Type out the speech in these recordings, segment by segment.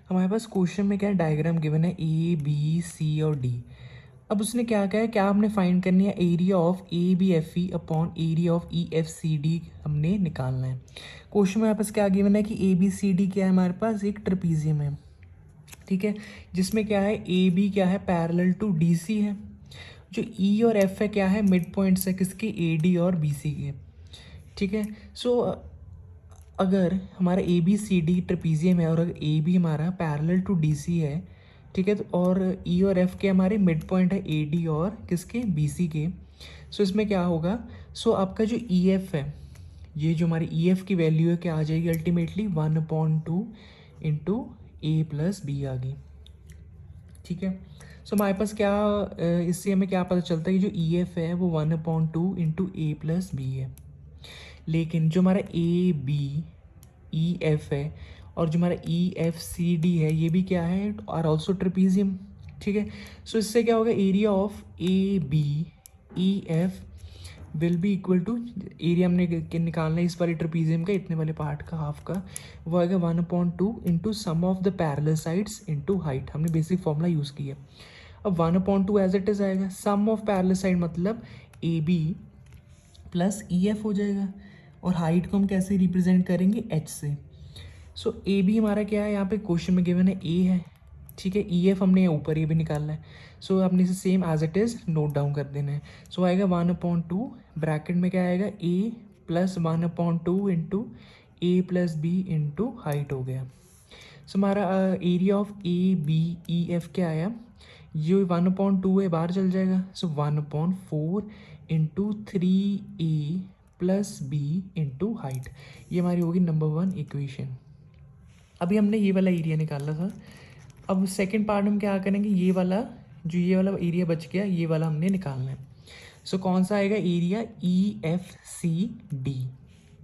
हमारे पास क्वेश्चन में क्या है, डायग्राम गिवन है ए बी सी और डी। अब उसने क्या कहा है, क्या हमने फाइंड करनी है, area of A B F E upon area of E F C D हमने निकालना है। क्वेश्चन में हमारे पास क्या गिवन है कि ए बी सी डी क्या है, हमारे पास एक ट्रेपीजियम है, ठीक है, जिसमें क्या है ए बी क्या है पैरेलल टू डी सी है, जो ई और एफ है क्या है मिड पॉइंट्स है किसके, ए डी और बी सी के, ठीक है। सो अगर हमारा A B C D trapezium है और अगर ए बी हमारा पैरेलल टू डी सी है, ठीक है, तो और ई और एफ के हमारे मिड पॉइंट है ए डी और किसके, बी सी के। सो इसमें क्या होगा, सो आपका जो ई एफ है, ये जो हमारी ई एफ की वैल्यू है क्या आ जाएगी ultimately 1/2 into A plus B आ गई, ठीक है। सो हमारे पास क्या इससे हमें क्या पता चलता है कि जो ई एफ है वो 1/2 इंटू ए प्लस बी है। लेकिन जो हमारा ए बी ई एफ है और जो हमारा ई एफ सी डी है ये भी क्या है, आर ऑल्सो ट्रेपीजियम, ठीक है। सो इससे क्या होगा, area of A B E F will be equal to, area हमने निकालना है इस वाले ट्रेपीजियम का, इतने वाले पार्ट का हाफ का, वो आएगा 1/2 into sum of the parallel sides into height. हमने बेसिक फॉर्मूला यूज़ किया। अब 1/2 एज इट इज़ आएगा, सम ऑफ पैरेलल साइड मतलब A B plus E F हो जाएगा, और हाइट को हम कैसे रिप्रेजेंट करेंगे, एच से। सो ए बी हमारा क्या है, यहाँ पे क्वेश्चन में गिवन है ए है, ठीक है, ई एफ हमने ऊपर ये भी निकालना है। सो आपने इसे same as it is note down कर देना है। सो आएगा 1/2 ब्रैकेट में क्या आएगा, A plus 1/2 into A plus B into height हो गया। सो हमारा area of A B E F क्या आया, ये 1/2 है, बाहर चल जाएगा। So 1/4 into 3a plus B into height, ये हमारी होगी नंबर 1 इक्वेशन। अभी हमने ये वाला एरिया निकाला था। अब सेकंड पार्ट में क्या करेंगे, ये वाला जो ये वाला एरिया बच गया ये वाला हमने निकालना है। सो कौन सा आएगा area, E F C D,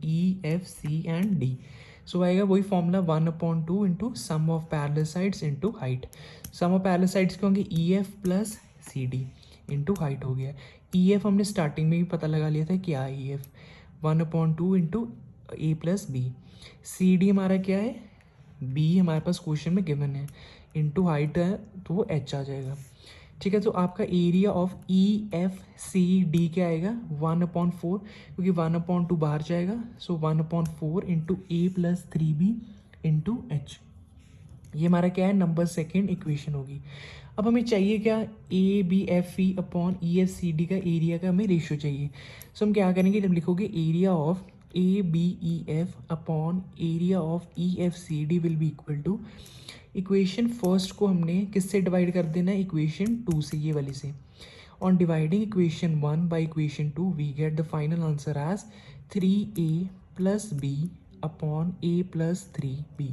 E F C and D. So आएगा वही formula 1/2 into sum of parallel sides into height. Sum of parallel sides के होंगे E F plus C D into height हो गया। ई एफ हमने starting में भी पता लगा लिया था क्या है, E F 1/2 into A plus B. C D हमारा क्या है, बी हमारे पास क्वेश्चन में गिवन है, इंटू हाइट है तो वो एच आ जाएगा, ठीक है। तो आपका area of E F C D क्या आएगा, 1/4, क्योंकि 1/2 बाहर जाएगा। So 1/4 into A plus 3b into H, ये हमारा क्या है, नंबर सेकेंड इक्वेशन होगी। अब हमें चाहिए क्या, A B F E upon E F C D का एरिया का हमें रेशियो चाहिए। सो हम क्या करेंगे, जब लिखोगे area of A B E F upon area of E F C D will be equal to, equation first को हमने किससे डिवाइड कर देना है, इक्वेशन 2 से, ये वाली से। On dividing equation 1 by equation 2 we get the final answer as 3a plus B upon a plus 3b।